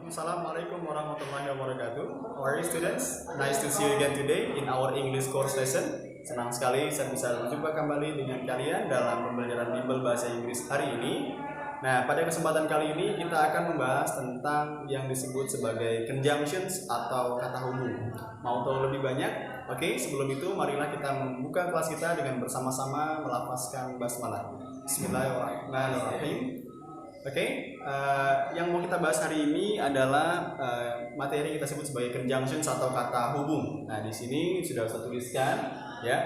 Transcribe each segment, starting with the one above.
Assalamualaikum warahmatullahi wabarakatuh. How are you students? Nice to see you again today in our English course lesson. Senang sekali saya bisa berjumpa kembali dengan kalian dalam pembelajaran bimbel bahasa Inggris hari ini. Nah, pada kesempatan kali ini kita akan membahas tentang yang disebut sebagai conjunctions atau kata hubung. Mau tahu lebih banyak? Oke, sebelum itu marilah kita membuka kelas kita dengan bersama-sama melafazkan basmalah. Bismillahirrahmanirrahim. Oke, yang mau kita bahas hari ini adalah materi yang kita sebut sebagai conjunctions atau kata hubung. Nah, di sini sudah saya tuliskan, ya,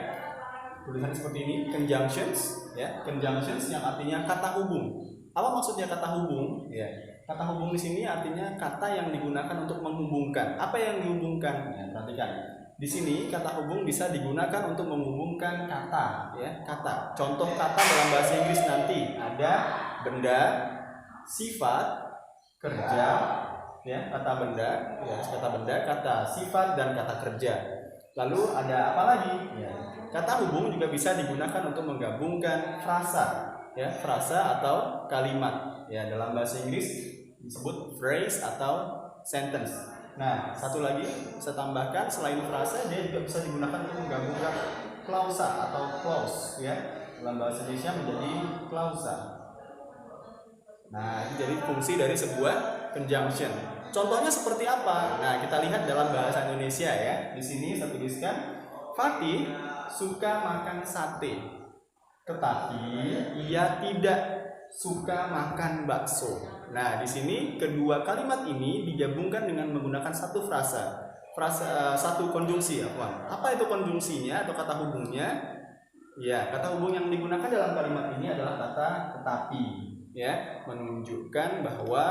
tulisannya seperti ini, conjunctions, ya, conjunctions yang artinya kata hubung. Apa maksudnya kata hubung? Ya, kata hubung di sini artinya kata yang digunakan untuk menghubungkan. Apa yang dihubungkan? Ya, perhatikan. Di sini kata hubung bisa digunakan untuk menghubungkan kata, ya, kata. Contoh kata dalam bahasa Inggris nanti ada benda, sifat, kerja, ya, kata benda, ya, kata sifat dan kata kerja. Lalu ada apa lagi? Ya, kata hubung juga bisa digunakan untuk menggabungkan frasa, ya, frasa atau kalimat. Ya, dalam bahasa Inggris disebut phrase atau sentence. Nah, satu lagi saya tambahkan, selain frasa dia juga bisa digunakan untuk menggabungkan klausa atau clause, ya. Dalam bahasa Indonesia menjadi klausa. Nah, ini jadi fungsi dari sebuah conjunction. Contohnya seperti apa? Nah, kita lihat dalam bahasa Indonesia, ya. Di sini saya tuliskan, Fatih suka makan sate, tetapi ia tidak suka makan bakso. Nah, di sini kedua kalimat ini digabungkan dengan menggunakan satu frasa, satu konjungsi, apa itu konjungsinya atau kata hubungnya? Ya, kata hubung yang digunakan dalam kalimat ini adalah kata tetapi, ya, menunjukkan bahwa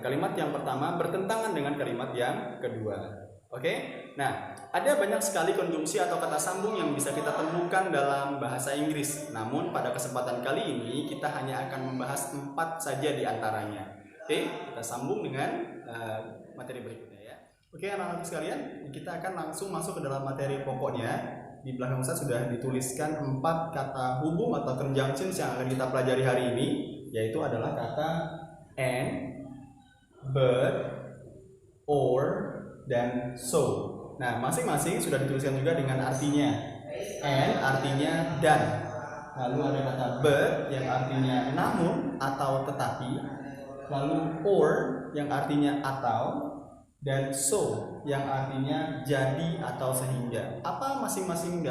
kalimat yang pertama bertentangan dengan kalimat yang kedua. Oke? Nah, ada banyak sekali konjungsi atau kata sambung yang bisa kita temukan dalam bahasa Inggris. Namun pada kesempatan kali ini kita hanya akan membahas 4 saja di antaranya. Oke? Kita sambung dengan materi berikutnya, ya. Oke, anak-anak sekalian, kita akan langsung masuk ke dalam materi pokoknya. Di belakang saya sudah dituliskan 4 kata hubung atau conjunctions yang akan kita pelajari hari ini, yaitu adalah kata and, but, or, dan so. Nah, masing-masing sudah dituliskan juga dengan artinya. And artinya dan. Lalu ada kata but yang artinya namun atau tetapi. Lalu or yang artinya atau. Dan so yang artinya jadi atau sehingga. Apa masing-masing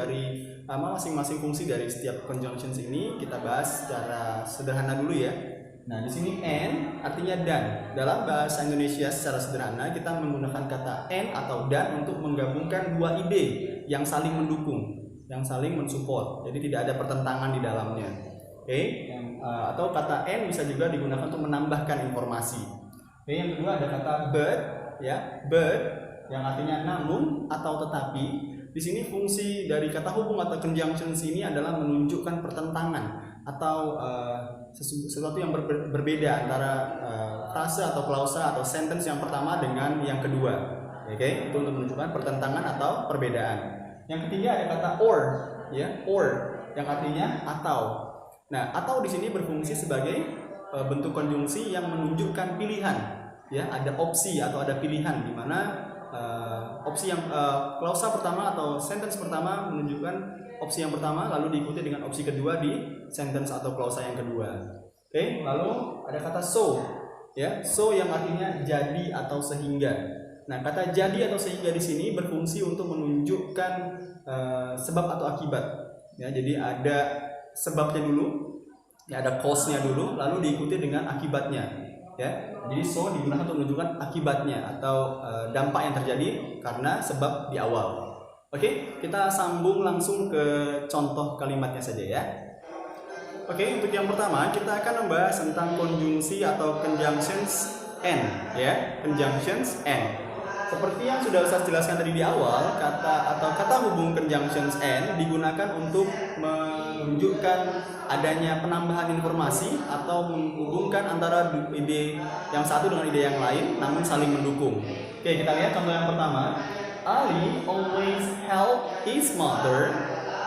fungsi dari setiap conjunctions ini kita bahas secara sederhana dulu, ya. Nah, di sini and artinya dan. Dalam bahasa Indonesia secara sederhana kita menggunakan kata and atau dan untuk menggabungkan dua ide yang saling mendukung, yang saling mensupport. Jadi tidak ada pertentangan di dalamnya. Oke? Atau kata and bisa juga digunakan untuk menambahkan informasi. Oke, yang kedua ada kata but, ya, but yang artinya namun atau tetapi. Di sini fungsi dari kata hubung atau conjunctions ini adalah menunjukkan pertentangan atau sesuatu yang berbeda antara frase atau klausa atau sentence yang pertama dengan yang kedua. Oke, itu untuk menunjukkan pertentangan atau perbedaan. Yang ketiga ada kata or, ya, or yang artinya atau. Nah, atau di sini berfungsi sebagai bentuk konjungsi yang menunjukkan pilihan. Ya, ada opsi atau ada pilihan di mana opsi yang klausa pertama atau sentence pertama menunjukkan opsi yang pertama, lalu diikuti dengan opsi kedua di sentence atau klausa yang kedua. Oke, lalu ada kata so, ya, so yang artinya jadi atau sehingga. Nah, kata jadi atau sehingga di sini berfungsi untuk menunjukkan sebab atau akibat. Ya, jadi ada sebabnya dulu, ya, ada cause-nya dulu, lalu diikuti dengan akibatnya. Ya, jadi so digunakan untuk menunjukkan akibatnya atau dampak yang terjadi karena sebab di awal. Oke, kita sambung langsung ke contoh kalimatnya saja, ya. Oke, untuk yang pertama kita akan membahas tentang konjungsi atau conjunctions and, ya, conjunctions and. Seperti yang sudah saya jelaskan tadi di awal, kata hubung conjunctions and digunakan untuk menunjukkan adanya penambahan informasi atau menghubungkan antara ide yang satu dengan ide yang lain namun saling mendukung. Oke, kita lihat contoh yang pertama. Ali always help his mother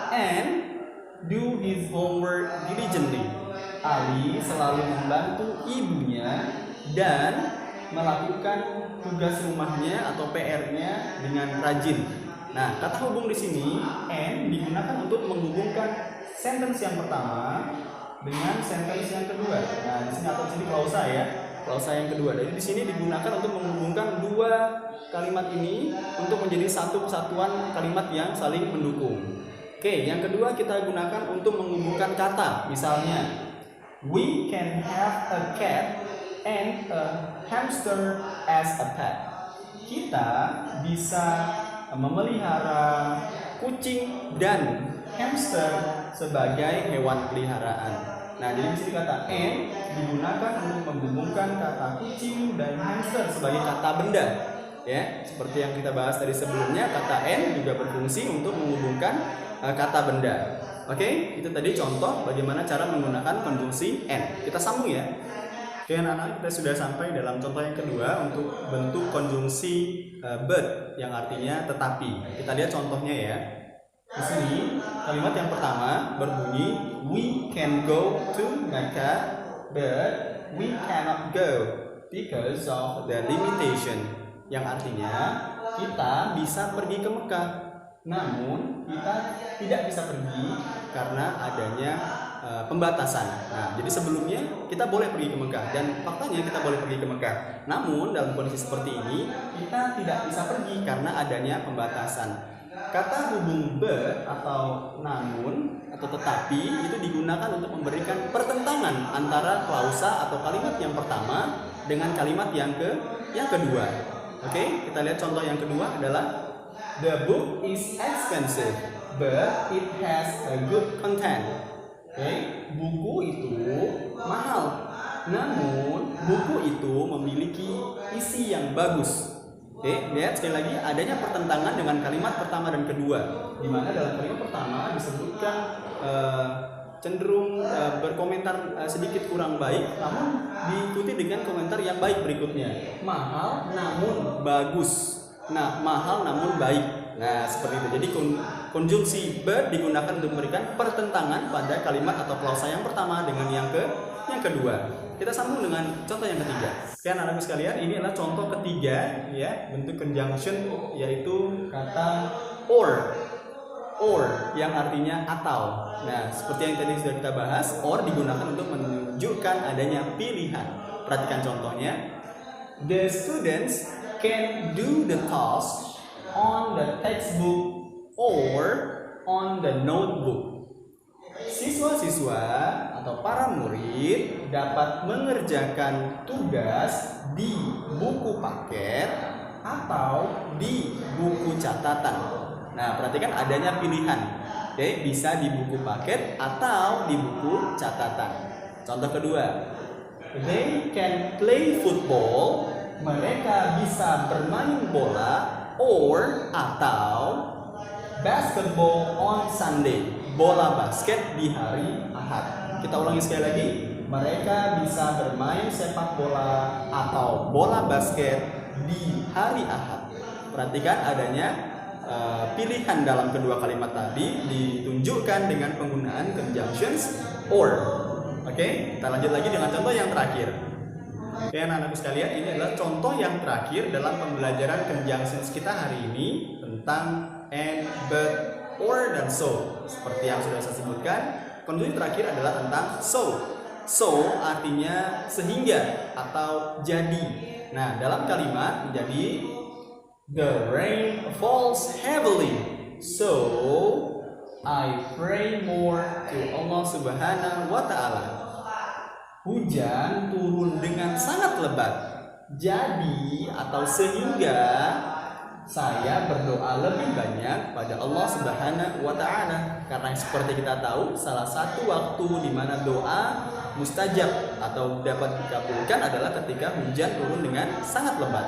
and do his homework diligently. Ali selalu membantu ibunya dan melakukan tugas rumahnya atau PR-nya dengan rajin. Nah, kata hubung di sini and digunakan untuk menghubungkan sentence yang pertama dengan sentence yang kedua. Nah, di sini atau di sini klausa ya. Klausa yang kedua. Jadi di sini digunakan untuk menghubungkan dua kalimat ini untuk menjadi satu kesatuan kalimat yang saling mendukung. Oke, yang kedua kita gunakan untuk menghubungkan kata. Misalnya, we can have a cat and a hamster as a pet. Kita bisa memelihara kucing dan hamster sebagai hewan peliharaan. Nah, jadi di sini kata and digunakan untuk menghubungkan kata kucing dan hamster sebagai kata benda. Ya, seperti yang kita bahas tadi sebelumnya, kata and juga berfungsi untuk menghubungkan kata benda. Oke, itu tadi contoh bagaimana cara menggunakan konjungsi and. Kita sambung ya. Oke, anak-anak, kita sudah sampai dalam contoh yang kedua untuk bentuk konjungsi but yang artinya tetapi. Kita lihat contohnya ya. Di sini kalimat yang pertama berbunyi we can go to Mecca but we cannot go because of the limitation, yang artinya kita bisa pergi ke Mekah namun kita tidak bisa pergi karena adanya pembatasan. Nah, jadi sebelumnya kita boleh pergi ke Mekah dan faktanya kita boleh pergi ke Mekah. Namun dalam kondisi seperti ini kita tidak bisa pergi karena adanya pembatasan. Kata hubung but atau namun atau tetapi itu digunakan untuk memberikan pertentangan antara klausa atau kalimat yang pertama dengan kalimat yang kedua. Oke, kita lihat contoh yang kedua adalah the book is expensive but it has a good content. Oke, buku itu mahal namun buku itu memiliki isi yang bagus. Oke, lihat sekali lagi adanya pertentangan dengan kalimat pertama dan kedua, di mana dalam kalimat pertama disebutkan cenderung berkomentar sedikit kurang baik, namun diikuti dengan komentar yang baik berikutnya. Mahal namun bagus. Nah, mahal namun baik. Nah, seperti itu. Jadi konjungsi but digunakan untuk memberikan pertentangan pada kalimat atau klausa yang pertama dengan yang kedua. Kita sambung dengan contoh yang ketiga. Oke, anak-anak sekalian, ini adalah contoh ketiga ya, bentuk conjunction yaitu kata or yang artinya atau. Nah, seperti yang tadi sudah kita bahas, or digunakan untuk menunjukkan adanya pilihan. Perhatikan contohnya. The students can do the task on the textbook or on the notebook. Siswa-siswa atau para murid dapat mengerjakan tugas di buku paket atau di buku catatan. Nah, perhatikan adanya pilihan. Oke, bisa di buku paket atau di buku catatan. Contoh kedua, they can play football. Mereka bisa bermain bola or atau basketball on Sunday. Bola basket di hari Ahad. Kita ulangi sekali lagi. Mereka bisa bermain sepak bola atau bola basket di hari Ahad. Perhatikan adanya pilihan dalam kedua kalimat tadi ditunjukkan dengan penggunaan conjunctions or. Oke, kita lanjut lagi dengan contoh yang terakhir. Oke, anak-anakku sekalian, ini adalah contoh yang terakhir dalam pembelajaran conjunctions kita hari ini tentang and, but, or, dan so. Seperti yang sudah saya sebutkan, konjungsi terakhir adalah tentang so. So artinya sehingga atau jadi. Nah, dalam kalimat menjadi the rain falls heavily, so I pray more to Allah Subhanahu wa Ta'ala. Hujan turun dengan sangat lebat, jadi atau sehingga saya berdoa lebih banyak pada Allah Subhanahu wa Ta'ala. Karena seperti kita tahu, salah satu waktu di mana doa mustajab atau dapat dikabulkan adalah ketika hujan turun dengan sangat lebat.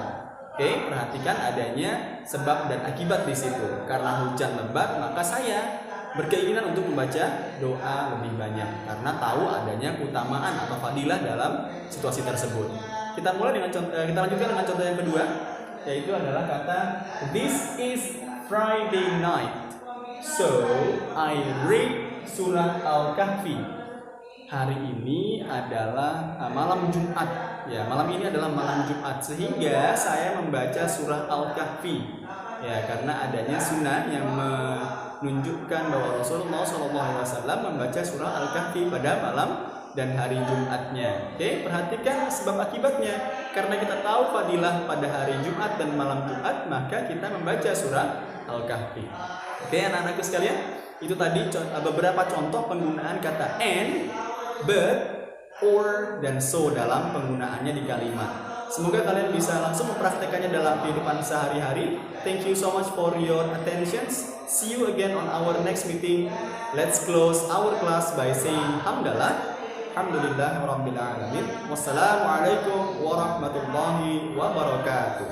Oke, perhatikan adanya sebab dan akibat di situ. Karena hujan lebat, maka saya berkeinginan untuk membaca doa lebih banyak karena tahu adanya keutamaan atau fadilah dalam situasi tersebut. Kita lanjutkan dengan contoh yang kedua, yaitu adalah kata this is Friday night, so I read surat Al-Kahfi. Hari ini adalah malam Jumat, Ya, malam ini adalah malam Jumat sehingga saya membaca surah Al-Kahfi. Ya, karena adanya sunnah yang menunjukkan bahwa Rasulullah SAW membaca surah Al-Kahfi pada malam dan hari Jumatnya. Oke, perhatikan sebab akibatnya. Karena kita tahu fadilah pada hari Jumat dan malam Jumat, maka kita membaca surah Al-Kahfi. Oke, anak-anakku sekalian, itu tadi beberapa contoh penggunaan kata and, but, or, dan so dalam penggunaannya di kalimat. Semoga kalian bisa langsung mempraktekannya dalam kehidupan sehari-hari. Thank you so much for your attention. See you again on our next meeting. Let's close our class by saying hamdalah. Alhamdulillah rabbil alamin. Wassalamualaikum warahmatullahi wabarakatuh.